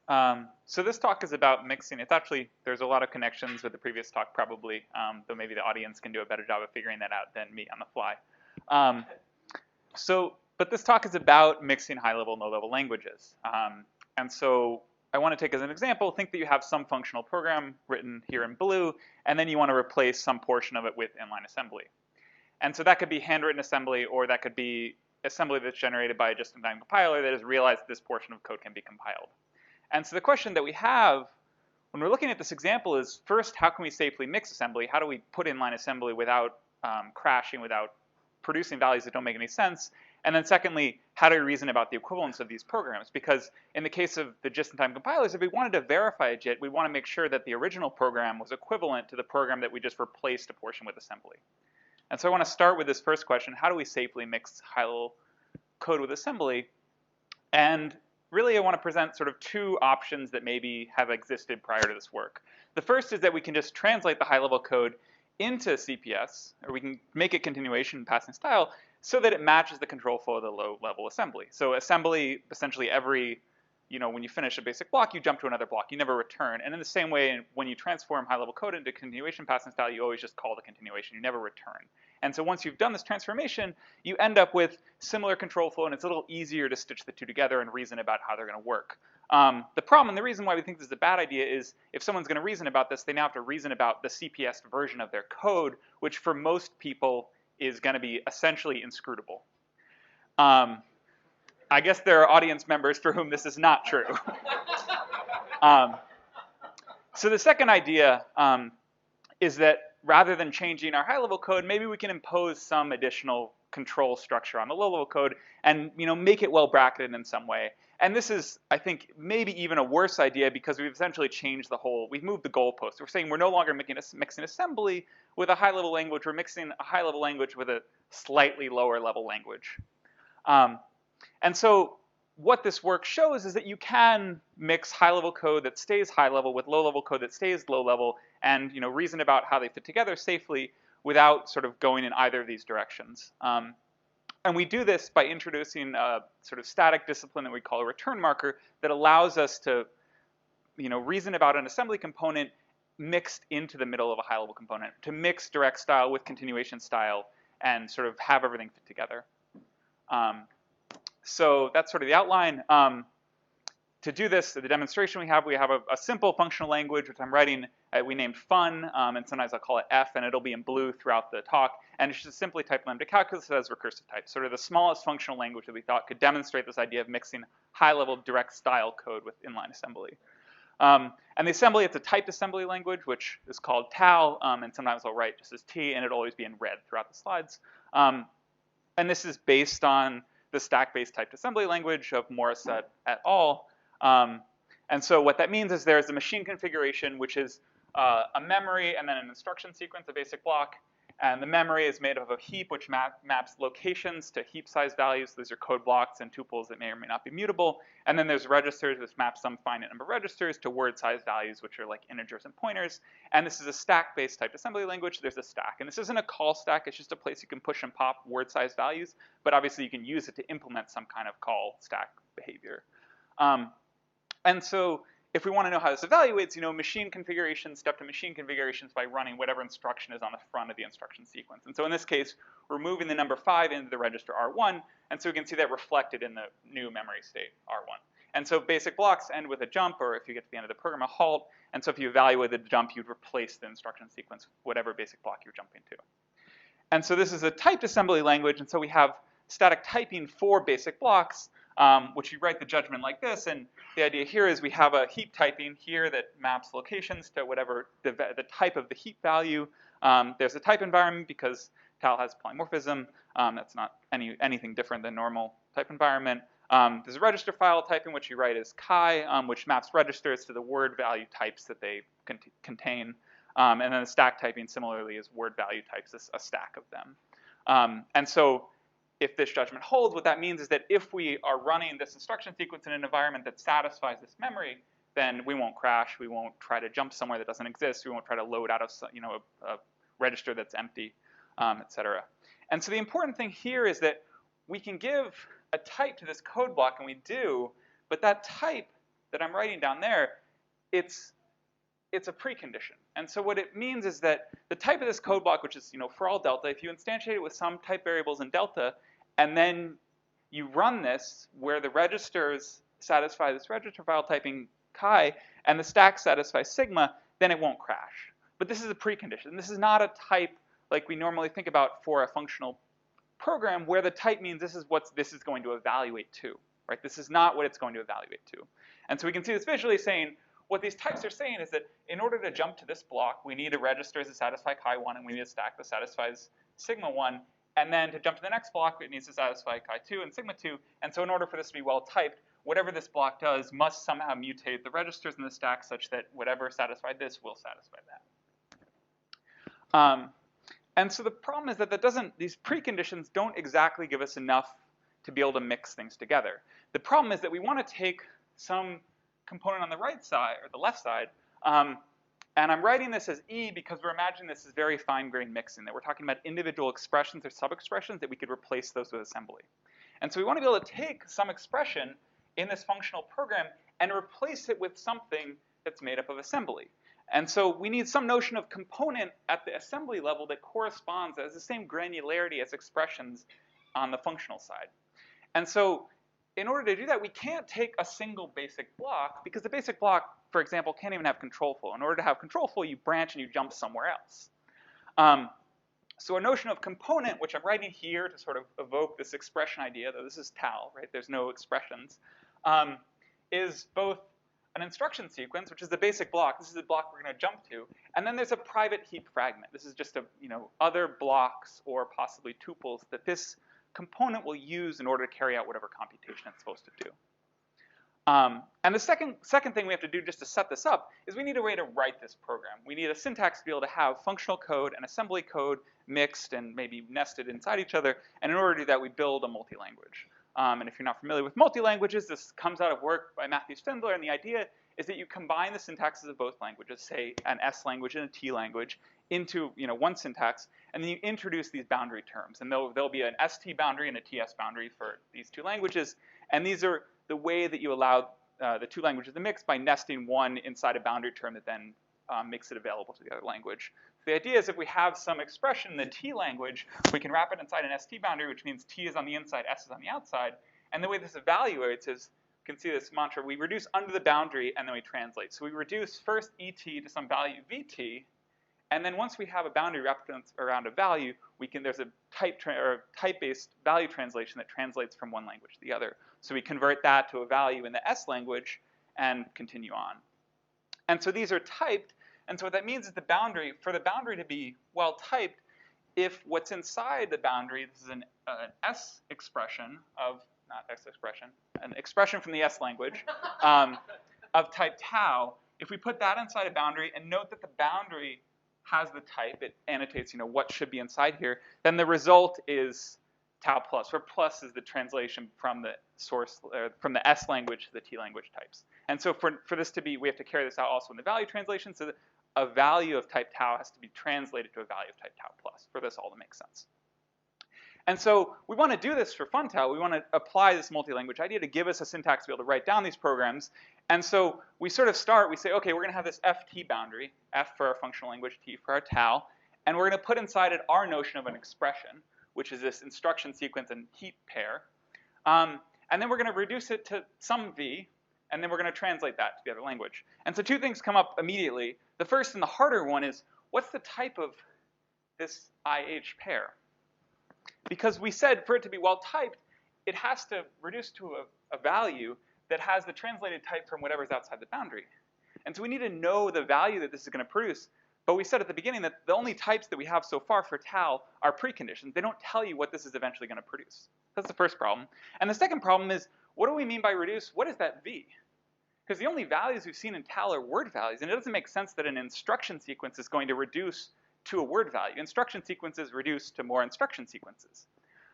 So this talk is about mixing. It's actually, there's a lot of connections with the previous talk probably, though maybe the audience can do a better job of figuring that out than me on the fly. But this talk is about mixing high-level and low-level languages. And so I want to take as an example, think that you have some functional program written here in blue, and then you want to replace some portion of it with inline assembly. And so that could be handwritten assembly, or that could be assembly that's generated by a just-in-time compiler that has realized this portion of code can be compiled. And so the question that we have when we're looking at this example is, first, how can we safely mix assembly? How do we put inline assembly without crashing, without producing values that don't make any sense? And then secondly, how do we reason about the equivalence of these programs? Because in the case of the just-in-time compilers, if we wanted to verify a JIT, we want to make sure that the original program was equivalent to the program that we just replaced a portion with assembly. And so I want to start with this first question: how do we safely mix high-level code with assembly? And really, I want to present sort of two options that maybe have existed prior to this work. The first is that we can just translate the high-level code into CPS, or we can make it continuation passing style so that it matches the control flow of the low-level assembly. So assembly, essentially every, when you finish a basic block, you jump to another block. You never return. And in the same way, when you transform high-level code into continuation passing style, you always just call the continuation. You never return. And so once you've done this transformation, you end up with similar control flow, and it's a little easier to stitch the two together and reason about how they're going to work. The problem, and the reason why we think this is a bad idea, is if someone's going to reason about this, they now have to reason about the CPS version of their code, which for most people is going to be essentially inscrutable. I guess there are audience members for whom this is not true. So the second idea is that rather than changing our high-level code, maybe we can impose some additional control structure on the low-level code and make it well bracketed in some way. And this is, I think, maybe even a worse idea because we've essentially changed we've moved the goalpost. We're saying we're no longer mixing assembly with a high-level language. We're mixing a high-level language with a slightly lower-level language. And so what this work shows is that you can mix high-level code that stays high-level with low-level code that stays low-level, and reason about how they fit together safely without sort of going in either of these directions. And we do this by introducing a sort of static discipline that we call a return marker that allows us to reason about an assembly component mixed into the middle of a high-level component, to mix direct style with continuation style and sort of have everything fit together. So that's sort of the outline. To do this, the demonstration we have a simple functional language, which I'm writing, we named fun, and sometimes I'll call it F, and it'll be in blue throughout the talk. And it's just simply type lambda calculus as recursive type, sort of the smallest functional language that we thought could demonstrate this idea of mixing high-level direct style code with inline assembly. And the assembly, it's a typed assembly language, which is called TAL, and sometimes I'll write just as T, and it'll always be in red throughout the slides. And this is based on the stack-based typed assembly language of Morissette et al. And so what that means is there's a machine configuration, which is a memory and then an instruction sequence, a basic block. And the memory is made up of a heap, which maps locations to heap-sized values. Those are code blocks and tuples that may or may not be mutable. And then there's registers, which map some finite number of registers to word-sized values, which are like integers and pointers. And this is a stack-based typed assembly language. There's a stack. And this isn't a call stack. It's just a place you can push and pop word-sized values. But obviously, you can use it to implement some kind of call stack behavior. And so if we want to know how this evaluates, machine configurations, step to machine configurations by running whatever instruction is on the front of the instruction sequence. And so in this case, we're moving the number 5 into the register R1, and so we can see that reflected in the new memory state R1. And so basic blocks end with a jump, or if you get to the end of the program, a halt. And so if you evaluated the jump, you'd replace the instruction sequence with whatever basic block you're jumping to. And so this is a typed assembly language, and so we have static typing for basic blocks, which you write the judgment like this. And the idea here is we have a heap typing here that maps locations to whatever the type of the heap value. There's a type environment because TAL has polymorphism. That's not anything different than normal type environment. There's a register file typing, which you write as chi, which maps registers to the word value types that they contain. And then the stack typing similarly is word value types, a stack of them. And so if this judgment holds, what that means is that if we are running this instruction sequence in an environment that satisfies this memory, then we won't crash. We won't try to jump somewhere that doesn't exist. We won't try to load out of a register that's empty, et cetera. And so the important thing here is that we can give a type to this code block, and we do, but that type that I'm writing down there, it's a precondition. And so what it means is that the type of this code block, which is, for all delta, if you instantiate it with some type variables in delta, and then you run this where the registers satisfy this register file typing chi, and the stack satisfies sigma, then it won't crash. But this is a precondition. This is not a type like we normally think about for a functional program, where the type means this is what this is going to evaluate to, right? This is not what it's going to evaluate to. And so we can see this visually saying, what these types are saying is that in order to jump to this block, we need a register that satisfies chi1, and we need a stack that satisfies sigma1. And then to jump to the next block, it needs to satisfy chi2 and sigma2. And so in order for this to be well typed, whatever this block does must somehow mutate the registers in the stack such that whatever satisfied this will satisfy that. And so the problem is that these preconditions don't exactly give us enough to be able to mix things together. The problem is that we want to take some component on the right side, or the left side, and I'm writing this as E because we're imagining this is very fine-grained mixing, that we're talking about individual expressions or sub-expressions that we could replace those with assembly. And so we want to be able to take some expression in this functional program and replace it with something that's made up of assembly. And so we need some notion of component at the assembly level that corresponds, as the same granularity as expressions on the functional side. And so in order to do that, we can't take a single basic block, because the basic block, for example, can't even have control flow. In order to have control flow, you branch and you jump somewhere else. So a notion of component, which I'm writing here to sort of evoke this expression idea, though this is TAL, right? There's no expressions, is both an instruction sequence, which is the basic block. This is the block we're going to jump to. And then there's a private heap fragment. This is just other blocks or possibly tuples that this component will use in order to carry out whatever computation it's supposed to do. And the second thing we have to do just to set this up is we need a way to write this program. We need a syntax to be able to have functional code and assembly code mixed and maybe nested inside each other. And in order to do that, we build a multi-language. And if you're not familiar with multi-languages, this comes out of work by Matthew Spindler. And the idea is that you combine the syntaxes of both languages, say an S language and a T language, into one syntax, and then you introduce these boundary terms. And there'll be an ST boundary and a TS boundary for these two languages. And these are the way that you allow the two languages to mix by nesting one inside a boundary term that then makes it available to the other language. So the idea is if we have some expression in the T language, we can wrap it inside an ST boundary, which means T is on the inside, S is on the outside. And the way this evaluates is, you can see this mantra, we reduce under the boundary and then we translate. So we reduce first ET to some value VT, and then once we have a boundary wrapped around a value, there's a type-based value translation that translates from one language to the other. So we convert that to a value in the S language and continue on. And so these are typed, and so what that means is for the boundary to be well typed, if what's inside the boundary, this is an S expression of, not X expression, an expression from the S language of type tau, if we put that inside a boundary and note that the boundary has the type, it annotates, what should be inside here, then the result is tau plus, where plus is the translation from the source, from the S language to the T language types. And so for this to be, we have to carry this out also in the value translation, so that a value of type tau has to be translated to a value of type tau plus for this all to make sense. And so we want to do this for FunTAL. We want to apply this multi-language idea to give us a syntax to be able to write down these programs. And so we sort of start, we say, okay, we're going to have this FT boundary, F for our functional language, T for our TAL, and we're going to put inside it our notion of an expression, which is this instruction sequence and heap pair. And then we're going to reduce it to some V, and then we're going to translate that to the other language. And so two things come up immediately. The first and the harder one is, what's the type of this IH pair? Because we said for it to be well typed, it has to reduce to a value that has the translated type from whatever's outside the boundary. And so we need to know the value that this is going to produce. But we said at the beginning that the only types that we have so far for TAL are preconditions. They don't tell you what this is eventually going to produce. That's the first problem. And the second problem is, what do we mean by reduce? What is that V? Because the only values we've seen in TAL are word values, and it doesn't make sense that an instruction sequence is going to reduce to a word value. Instruction sequences reduce to more instruction sequences.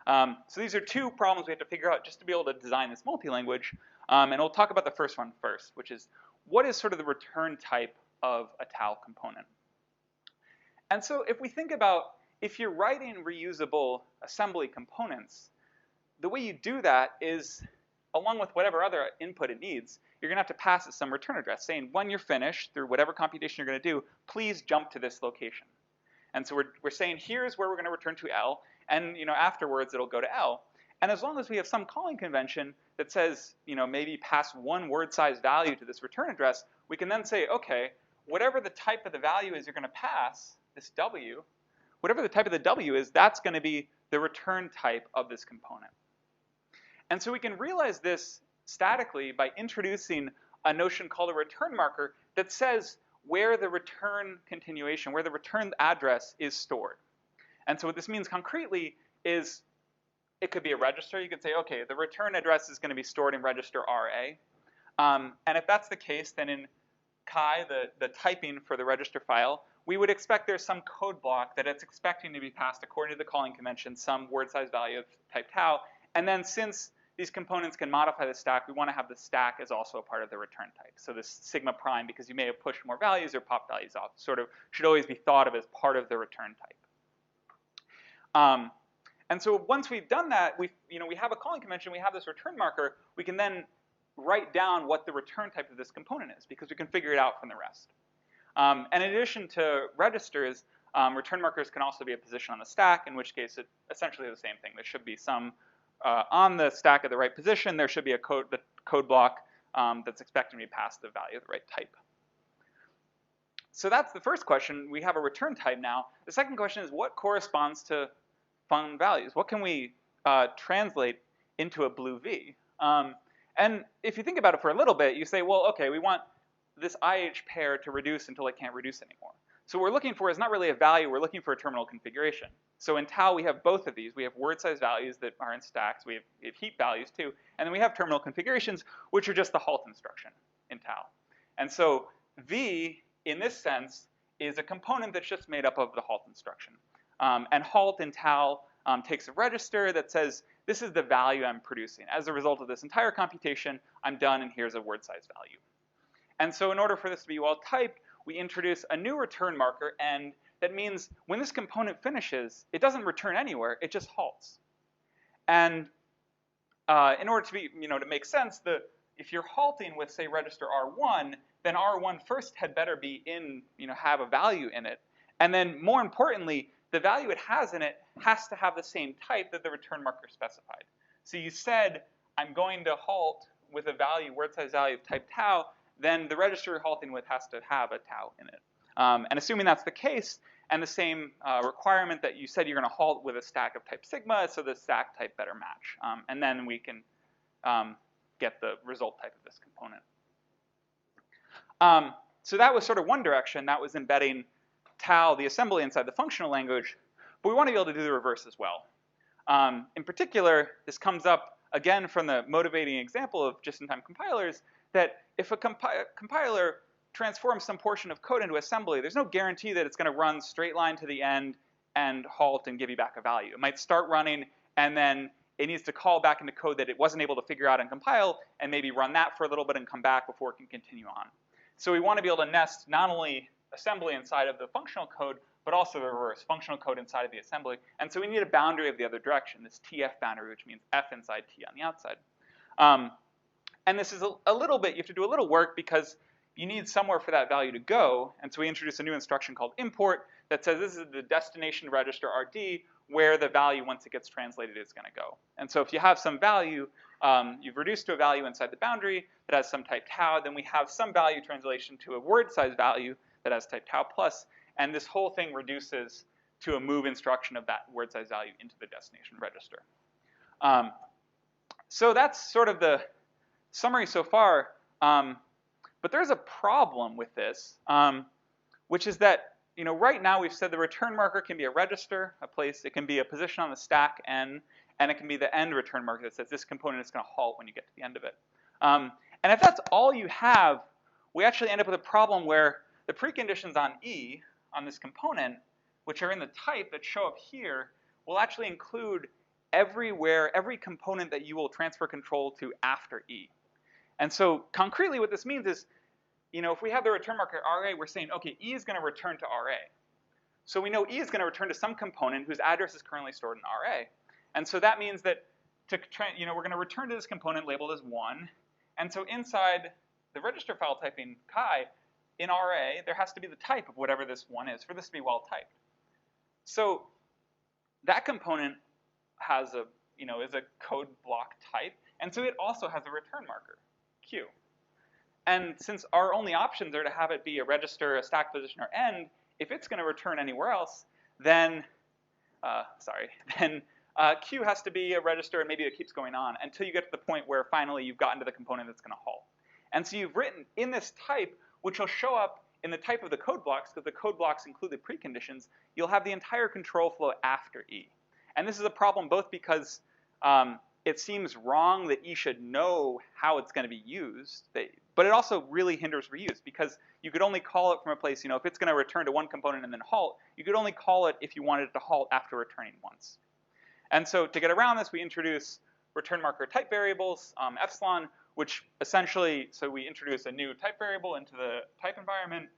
So these are two problems we have to figure out just to be able to design this multi-language. And we'll talk about the first one first, which is what is sort of the return type of a TAL component? And so if we think about, if you're writing reusable assembly components, the way you do that is, along with whatever other input it needs, you're going to have to pass it some return address saying when you're finished through whatever computation you're going to do, please jump to this location. And so we're saying here's where we're going to return to L, and afterwards it'll go to L. And as long as we have some calling convention that says maybe pass one word size value to this return address, we can then say, okay, whatever the type of the value is you're going to pass, this W, whatever the type of the W is, that's going to be the return type of this component. And so we can realize this statically by introducing a notion called a return marker that says where the return continuation, where the return address is stored. And so what this means concretely is it could be a register. You could say, okay, the return address is going to be stored in register RA. And if that's the case, then in Chi, the typing for the register file, we would expect there's some code block that it's expecting to be passed according to the calling convention, some word size value of type tau. And then since these components can modify the stack, we want to have the stack as also a part of the return type. So this sigma prime, because you may have pushed more values or popped values off, sort of should always be thought of as part of the return type. And so once we've done that, we have a calling convention, we have this return marker, we can then write down what the return type of this component is, because we can figure it out from the rest. And in addition to registers, return markers can also be a position on the stack, in which case it essentially is the same thing. There should be some on the stack at the right position, there should be the code block that's expected to be passed the value of the right type. So that's the first question. We have a return type now. The second question is what corresponds to fun values? What can we translate into a blue V? And if you think about it for a little bit, you say, well, okay, we want this IH pair to reduce until it can't reduce anymore. So what we're looking for is not really a value, we're looking for a terminal configuration. So in tau, we have both of these. We have word size values that are in stacks, we have heap values too, and then we have terminal configurations, which are just the halt instruction in tau. And so V, in this sense, is a component that's just made up of the halt instruction. And halt in tau takes a register that says, this is the value I'm producing. As a result of this entire computation, I'm done, and here's a word size value. And so in order for this to be well typed, we introduce a new return marker, and that means when this component finishes, it doesn't return anywhere, it just halts. And in order to be, to make sense, if you're halting with, say, register R1, then R1 first had better be in, have a value in it. And then more importantly, the value it has in it has to have the same type that the return marker specified. So you said, I'm going to halt with a value, word size value of type tau, then the register you're halting with has to have a tau in it. And assuming that's the case, and the same requirement that you said you're going to halt with a stack of type sigma, so the stack type better match. And then we can get the result type of this component. So that was sort of one direction. That was embedding tau, the assembly, inside the functional language. But we want to be able to do the reverse as well. In particular, this comes up again from the motivating example of just-in-time compilers, that if a compiler transforms some portion of code into assembly, there's no guarantee that it's going to run straight line to the end and halt and give you back a value. It might start running, and then it needs to call back into code that it wasn't able to figure out and compile, and maybe run that for a little bit and come back before it can continue on. So we want to be able to nest not only assembly inside of the functional code, but also the reverse, functional code inside of the assembly. And so we need a boundary of the other direction, this TF boundary, which means F inside T on the outside. And this is a little bit, you have to do a little work because you need somewhere for that value to go. And so we introduce a new instruction called import that says this is the destination register RD where the value, once it gets translated, is going to go. And so if you have some value, you've reduced to a value inside the boundary that has some type tau, then we have some value translation to a word size value that has type tau plus, and this whole thing reduces to a move instruction of that word size value into the destination register. So that's sort of the summary so far, but there's a problem with this, which is that right now we've said the return marker can be a register, a place, it can be a position on the stack n, and it can be the end return marker that says this component is going to halt when you get to the end of it. And if that's all you have, we actually end up with a problem where the preconditions on E, on this component, which are in the type that show up here, will actually include everywhere, every component that you will transfer control to after E. And so concretely what this means is, if we have the return marker RA, we're saying, okay, E is going to return to RA. So we know E is going to return to some component whose address is currently stored in RA. And so that means that we're going to return to this component labeled as 1. And so inside the register file typing chi in RA, there has to be the type of whatever this one is for this to be well typed. So that component has a, is a code block type, and so it also has a return marker, Q. And since our only options are to have it be a register, a stack position, or end, if it's going to return anywhere else, then, Q has to be a register, and maybe it keeps going on until you get to the point where finally you've gotten to the component that's going to halt. And so you've written in this type, which will show up in the type of the code blocks, because the code blocks include the preconditions, you'll have the entire control flow after E. And this is a problem both because it seems wrong that E should know how it's going to be used, but it also really hinders reuse, because you could only call it from a place, if it's going to return to one component and then halt, you could only call it if you wanted it to halt after returning once. And so to get around this, we introduce return marker type variables, epsilon, which essentially, so we introduce a new type variable into the type environment,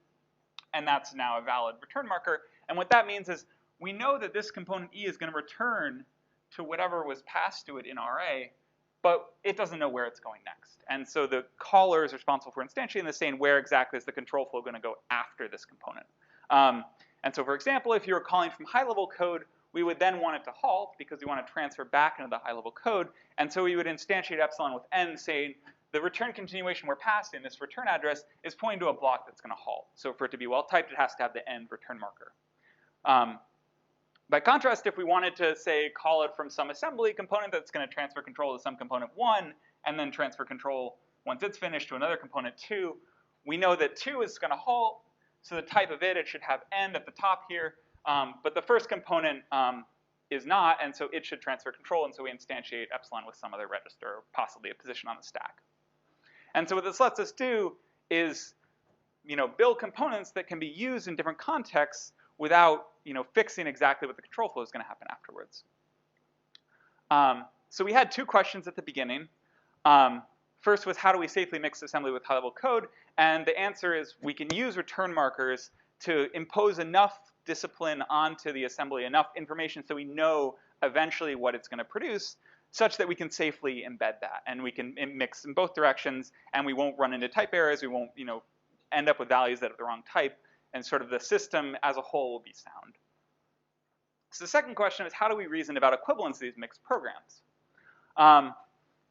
and that's now a valid return marker. And what that means is we know that this component E is going to return to whatever was passed to it in RA, but it doesn't know where it's going next. And so the caller is responsible for instantiating this, saying where exactly is the control flow going to go after this component. And so for example, if you were calling from high-level code, we would then want it to halt because we want to transfer back into the high-level code. And so we would instantiate epsilon with n, saying the return continuation we're passing, this return address, is pointing to a block that's going to halt. So for it to be well-typed, it has to have the end return marker. By contrast, if we wanted to, say, call it from some assembly component that's going to transfer control to some component 1, and then transfer control once it's finished to another component 2, we know that 2 is going to halt, so the type of it should have end at the top here, but the first component is not, and so it should transfer control, and so we instantiate epsilon with some other register, or possibly a position on the stack. And so what this lets us do is, build components that can be used in different contexts without, fixing exactly what the control flow is going to happen afterwards. So we had two questions at the beginning. First was, how do we safely mix assembly with high-level code? And the answer is we can use return markers to impose enough discipline onto the assembly, enough information so we know eventually what it's going to produce, such that we can safely embed that. And we can mix in both directions, and we won't run into type errors. We won't, end up with values that are the wrong type, and sort of the system as a whole will be sound. So the second question is, how do we reason about equivalence of these mixed programs?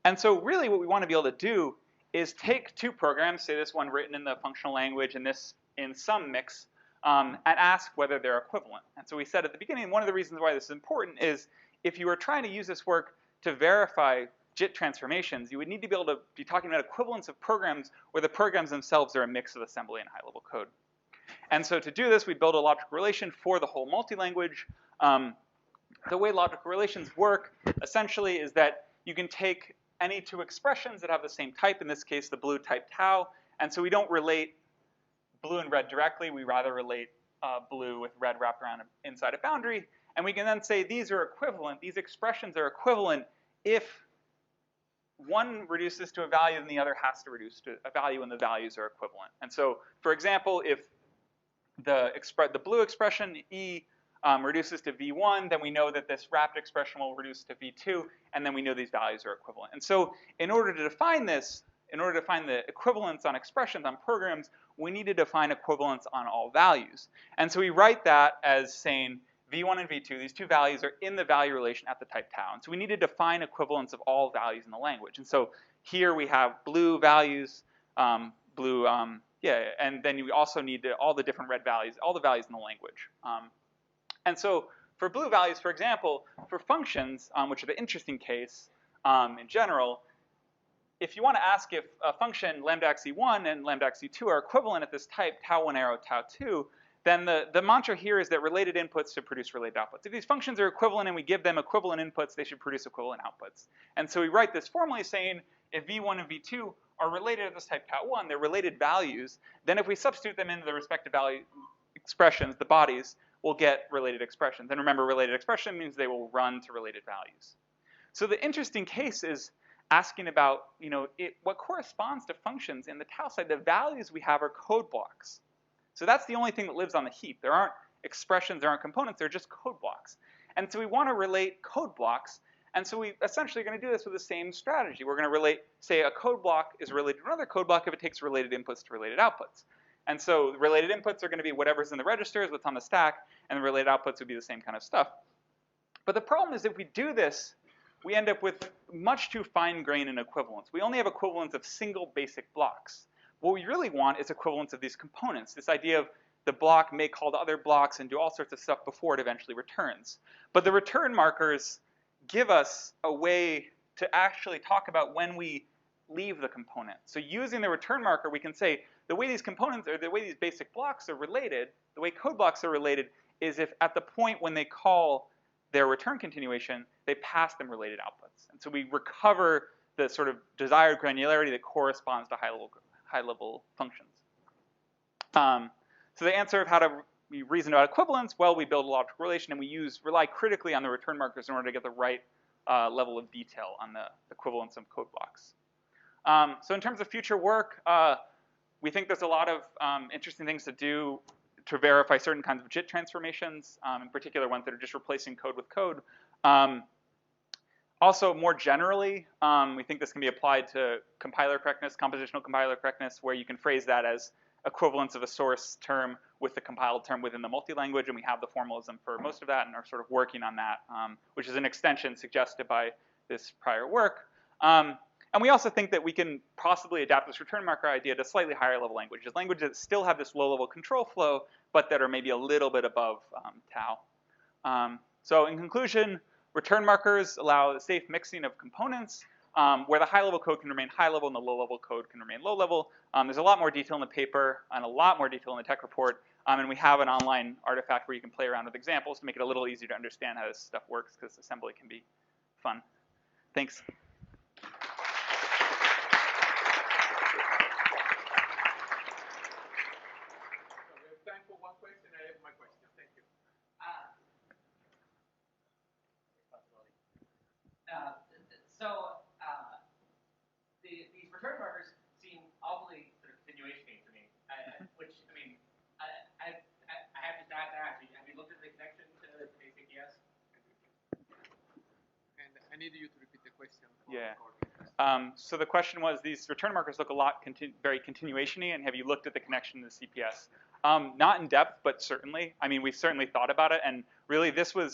And so really what we want to be able to do is take two programs, say this one written in the functional language and this in some mix, and ask whether they're equivalent. And so we said at the beginning, one of the reasons why this is important is if you were trying to use this work to verify JIT transformations, you would need to be able to be talking about equivalence of programs where the programs themselves are a mix of assembly and high-level code. And so to do this, we build a logical relation for the whole multi-language. The way logical relations work, essentially, is that you can take any two expressions that have the same type, in this case, the blue type tau, and so we don't relate blue and red directly. We rather relate blue with red wrapped around inside a boundary, and we can then say these are equivalent, these expressions are equivalent if one reduces to a value and the other has to reduce to a value and the values are equivalent. And so, for example, if the blue expression E reduces to V1, then we know that this wrapped expression will reduce to V2, and then we know these values are equivalent. And so in order to define this, in order to find the equivalence on expressions on programs, we need to define equivalence on all values. And so we write that as saying V1 and V2, these two values are in the value relation at the type tau. And so we need to define equivalence of all values in the language. And so here we have blue values, and then you also need all the different red values, all the values in the language. And so for blue values, for example, for functions, which are the interesting case in general, if you want to ask if a function lambda xe1 and lambda xe2 are equivalent at this type tau1 arrow tau2, then the mantra here is that related inputs should produce related outputs. If these functions are equivalent and we give them equivalent inputs, they should produce equivalent outputs. And so we write this formally saying if v1 and v2 are related at this type tau1, they're related values, then if we substitute them into the respective value expressions, the bodies, we'll get related expressions. And remember, related expression means they will run to related values. So the interesting case is asking about, what corresponds to functions in the tau side. The values we have are code blocks. So that's the only thing that lives on the heap. There aren't expressions, there aren't components, they're just code blocks. And so we want to relate code blocks, And so we essentially are going to do this with the same strategy. We're going to relate, say a code block is related to another code block if it takes related inputs to related outputs. And so the related inputs are going to be whatever's in the registers, what's on the stack, and the related outputs would be the same kind of stuff. But the problem is if we do this, we end up with much too fine-grained an equivalence. We only have equivalence of single basic blocks. What we really want is equivalence of these components, this idea of the block may call to other blocks and do all sorts of stuff before it eventually returns. But the return markers give us a way to actually talk about when we leave the component. So using the return marker, we can say the way these components, or the way these basic blocks are related, the way code blocks are related, is if at the point when they call their return continuation, they pass them related outputs. And so we recover the sort of desired granularity that corresponds to high-level functions. So the answer of how to reason about equivalence, well, we build a logical relation and we rely critically on the return markers in order to get the right level of detail on the equivalence of code blocks. So in terms of future work, we think there's a lot of interesting things to do to verify certain kinds of JIT transformations, in particular ones that are just replacing code with code. Also, more generally, we think this can be applied to compiler correctness, compositional compiler correctness, where you can phrase that as equivalence of a source term with the compiled term within the multi-language, and we have the formalism for most of that and are sort of working on that, which is an extension suggested by this prior work. And we also think that we can possibly adapt this return marker idea to slightly higher level languages, languages that still have this low level control flow, but that are maybe a little bit above tau. So in conclusion, return markers allow safe mixing of components, where the high level code can remain high level and the low level code can remain low level. There's a lot more detail in the paper and a lot more detail in the tech report. And we have an online artifact where you can play around with examples to make it a little easier to understand how this stuff works, because assembly can be fun. Thanks. These return markers seem awfully sort of continuation-y to me, which, I mean, I have to ask, have you looked at the connection to basic ES? And I need you to repeat the question. Yeah. So the question was, these return markers look a lot very continuation-y, and have you looked at the connection to the CPS? Not in depth, but certainly. I mean, we certainly thought about it, and really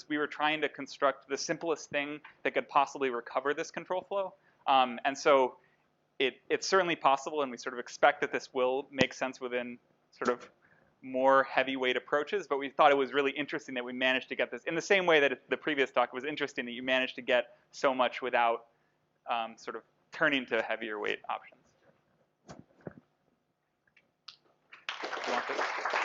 we were trying to construct the simplest thing that could possibly recover this control flow. And so it's certainly possible, and we sort of expect that this will make sense within sort of more heavyweight approaches, but we thought it was really interesting that we managed to get this in the same way that the previous talk was interesting, that you managed to get so much without sort of turning to heavier weight options. Do you want this?